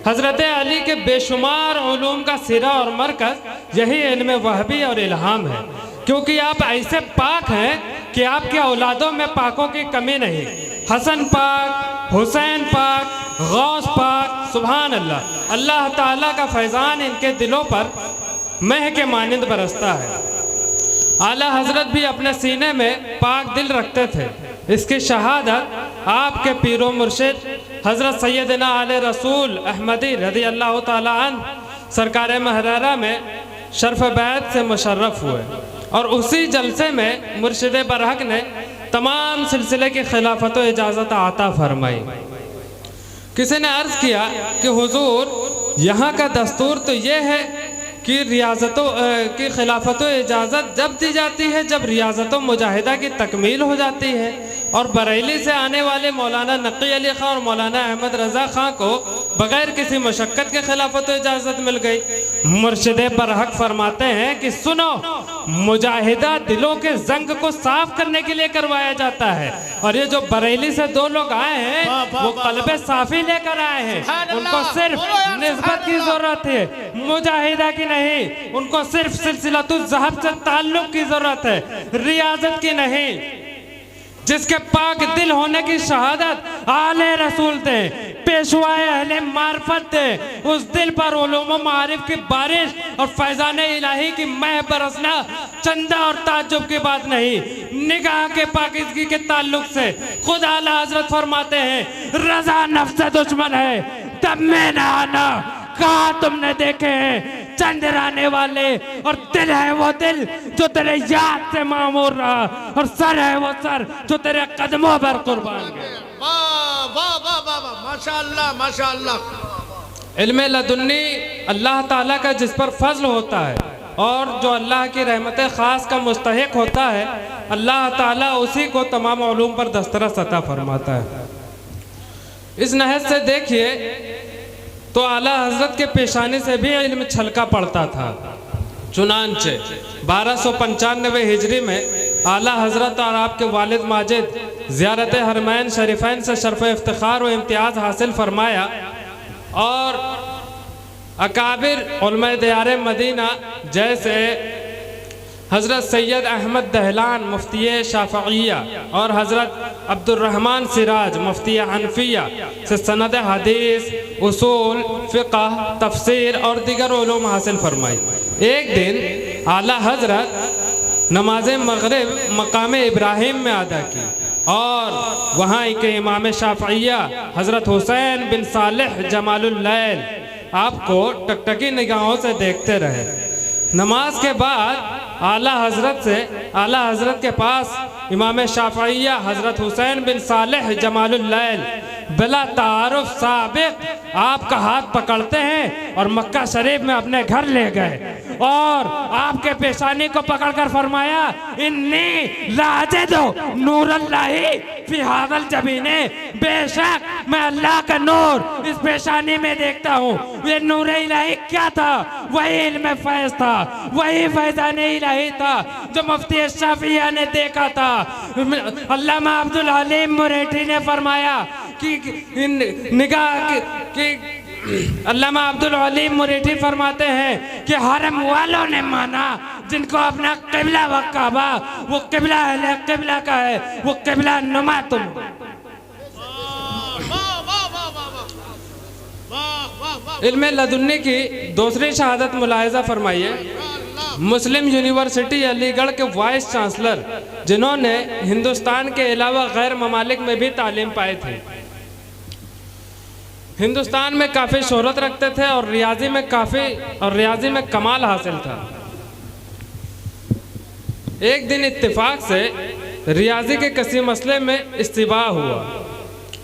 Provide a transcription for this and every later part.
हज़रत अली के बेशुमार उलूम का सिरा और मरकज़ यही इल्म वहबी और इल्हाम है, क्योंकि आप ऐसे पाक हैं कि आपके औलादों में पाकों की कमी नहीं। हसन पाक, हुसैन पाक, गौस पाक, सुभान अल्लाह। अल्लाह ताला का फैज़ान इनके दिलों पर मह के मानिंद बरसता है। आला हजरत भी अपने सीने में पाक दिल रखते थे। इसकी शहादत आपके पीरो मुर्शिद हजरत सैयदना आले रसूल अहमदी रज़ी अल्लाह ताला अन्हु सरकार महरारा में शर्फ बैत से मुशर्रफ हुए और उसी जलसे में मुर्शिद बरहक ने तमाम सिलसिले की खिलाफत व इजाज़त आता फरमाई। किसी ने अर्ज़ किया कि हुजूर, यहाँ का दस्तूर तो ये है कि रियाजतों की खिलाफत व इजाज़त जब दी जाती है जब रियाजतों मुजाहिदा की तकमील हो जाती है, और बरेली से आने वाले मौलाना नकी अली खां और मौलाना अहमद रज़ा खां को बग़ैर किसी मशक्क़त के खिलाफत व इजाज़त मिल गई। मुर्शिद बरहक फरमाते हैं कि सुनो, मुजाहिदा दिलों के जंग को साफ करने के लिए करवाया जाता है, और ये जो बरेली से दो लोग आए हैं वो कल्बे साफ़ी लेकर आए हैं। उनको सिर्फ निस्बत की ज़रूरत है, मुजाहिदा की नहीं। उनको सिर्फ सिलसिलतुल ज़हब से ताल्लुक़ की ज़रूरत है, रियाजत की नहीं। जिसके पाक दिल होने की शहादत आले रसूल थे, पेशवाए अहले मार्फत थे, उस दिल पर उलूम व मारिफ की बारिश और फैज़ान इलाही की मह बरसना चंदा और ताज्जुब की बात नहीं, निगाह के पाकीज़गी के ताल्लुक से। खुद आला हजरत फरमाते हैं, रजा नफ्स दुश्मन है तब में ना आना। कहा तुमने देखे हैं चंद्राने वाले, और दिल है वो दिल जो तेरे याद से मामूर रहा, और सर है वो सर जो तेरे कदमों पर कुर्बान गया। वाह वाह वाह वाह वाह, माशाअल्लाह माशाअल्लाह। इल्म लदुन्नी अल्लाह ताला का जिस पर फजल होता है और जो अल्लाह की रहमत ख़ास का मुस्तहिक होता है, अल्लाह ताला उसी को तमाम उलूम पर दस्तरस अता फरमाता है। इस नहज से देखिए तो आला हजरत के पेशानी से भी इल्म छलका पड़ता था। चुनांचे 1295 हिजरी में आला हजरत और आपके वालिद माजिद ज़ियारत हरमैन शरीफैन से शर्फ इफ्तिखार व इम्तियाज़ हासिल फरमाया, और अकाबिर उलमा दियार मदीना जैसे हज़रत सैयद अहमद दहलान मुफ्ती शाफ़िया और हज़रत अब्दुर्रहमान सिराज मुफ्ती हनफिया से सनद हदीस, उसूल, फ़िक़्ह, तफसीर और दीगर उलूम हासिल फरमाई। एक दिन आला हज़रत नमाज मग़रिब मकाम इब्राहिम में अदा की, और वहाँ के इमाम शाफ़िया हज़रत हुसैन बिन सालिह जमालुल लैल आपको टकटकी निगाहों से देखते रहे। नमाज के बाद आला हजरत के पास इमाम शाफ़िया हज़रत हुसैन बिन सालिह जमालुल लैल बिला तारुफ साबिक़ आपका हाथ पकड़ते हैं और मक्का शरीफ में अपने घर ले गए, और आपके पेशानी को पकड़कर फरमाया, इन्नी लाजिदु नूरल्लाही फी हाज़ल जबीने, बेशक मैं अल्लाह का नूर इस पेशानी में देखता हूँ। ये नूर इलाही क्या था? वही इल्म फैज़ था, वही फैज़ान इलाही था जो मुफ्ती शाफ़िया ने देखा था। अल्लामा अब्दुल हलीम मुरेठी ने फरमाया कि निगाह की अल्लामा अब्दुल हलीम मुरेठी फरमाते हैं कि हरम वालों ने माना जिनको अपना क़िबला व काबा, वो क़िबला अहले क़िबला का है, वो क़िबला नुमा तुम। इल्म लदुन्नी की दूसरी शहादत मुलाहिज़ा फरमाइए। मुस्लिम यूनिवर्सिटी अलीगढ़ के वाइस चांसलर, जिन्होंने हिंदुस्तान के अलावा गैर ममालिक में भी तालीम पाई थी, हिंदुस्तान में काफ़ी शोहरत रखते थे और रियाजी में कमाल हासिल था। एक दिन इत्तेफाक से रियाजी के किसी मसले में इस्तिबा हुआ।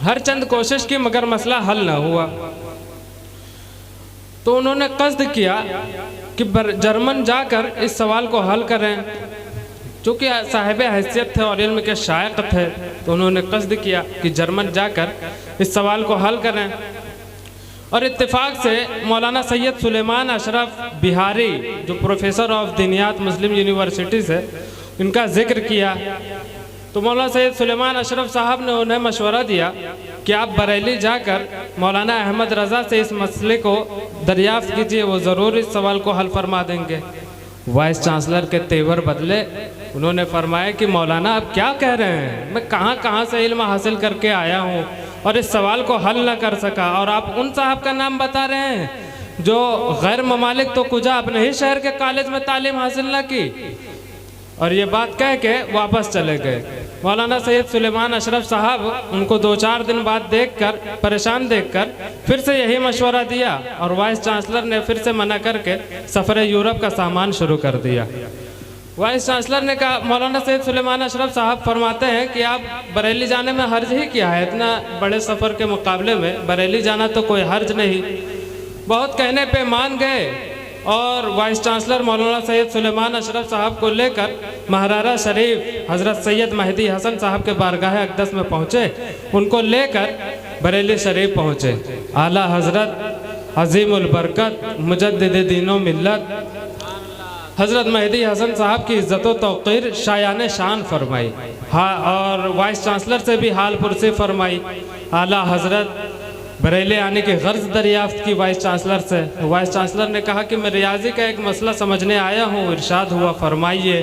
हर चंद कोशिश की मगर मसला हल न हुआ, तो उन्होंने कस्द किया कि जर्मन जाकर इस सवाल को हल करें। चूँकि साहिब हैसियत थे और इल्म के शायक थे, तो उन्होंने कस्द किया कि जर्मन जाकर इस सवाल को हल करें। और इत्तेफाक से मौलाना सैयद सुलेमान अशरफ बिहारी, जो प्रोफेसर ऑफ दीनियात मुस्लिम यूनिवर्सिटी से, इनका जिक्र किया। तो मौलाना सैयद सुलेमान अशरफ साहब ने उन्हें मशवरा दिया कि आप बरेली जाकर मौलाना अहमद रज़ा से इस मसले को दरियाफ्त कीजिए, वो ज़रूर इस सवाल को हल फरमा देंगे। वाइस चांसलर के तेवर बदले, उन्होंने फरमाया कि मौलाना आप क्या कह रहे हैं, मैं कहाँ कहाँ से इल्म हासिल करके आया हूँ और इस सवाल को हल न कर सका, और आप उन साहब का नाम बता रहे हैं जो गैर ममालिक तो कुजा अपने ही शहर के कॉलेज में तालीम हासिल न की। और ये बात कह के वापस चले गए। मौलाना सैयद सुलेमान अशरफ साहब उनको 2-4 दिन बाद देखकर, परेशान देखकर फिर से यही मशवरा दिया और वाइस चांसलर ने फिर से मना करके सफ़र यूरोप का सामान शुरू कर दिया। वाइस चांसलर ने कहा, मौलाना सैयद सुलेमान अशरफ साहब फरमाते हैं कि आप बरेली जाने में हर्ज ही क्या है, इतना बड़े सफ़र के मुकाबले में बरेली जाना तो कोई हर्ज नहीं। बहुत कहने पे मान गए और वाइस चांसलर मौलाना सैयद सुलेमान अशरफ साहब को लेकर महारारा शरीफ हज़रत सैयद महदी हसन साहब के बारगाह अक़दस में पहुँचे। उनको लेकर बरेली शरीफ पहुँचे। आला हज़रत अज़ीमुल बरकत मुजद्दिद दीनो मिल्लत हज़रत महदी हसन साहब की इज़्ज़त व तौक़ीर शायान शान फरमाई। हाँ, और वाइस चांसलर से भी हाल पुरसी फरमाई। आला हज़रत बरेली आने की गर्ज दरियाफ्त की वाइस चांसलर से। वाइस चांसलर ने कहा कि मैं रियाजी का एक मसला समझने आया हूँ, इरशाद हुआ, फरमाइए।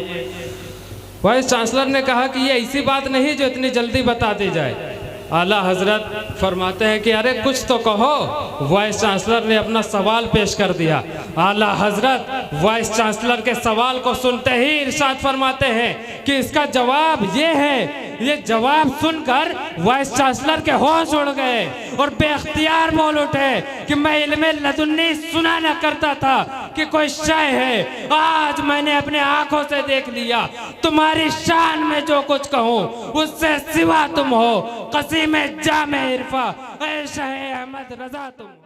वाइस चांसलर ने कहा कि ये ऐसी बात नहीं जो इतनी जल्दी बता दी जाए। आला हजरत फरमाते हैं कि अरे कुछ तो कहो। वाइस चांसलर ने अपना सवाल पेश कर दिया। आला हजरत वाइस चांसलर के सवाल को सुनते ही इरशाद फरमाते हैं कि इसका जवाब ये है। ये जवाब सुनकर वाइस चांसलर के होश उड़ गए और बेख्तियार बोल उठे कि मैं इल्मे लदुन्नी सुना न करता था कि कोई शय है, आज मैंने अपने आंखों से देख लिया। तुम्हारी शान में जो कुछ कहूँ उससे सिवा तुम हो, कसीम जामे इरफा ऐ शाह अहमद रजा तुम।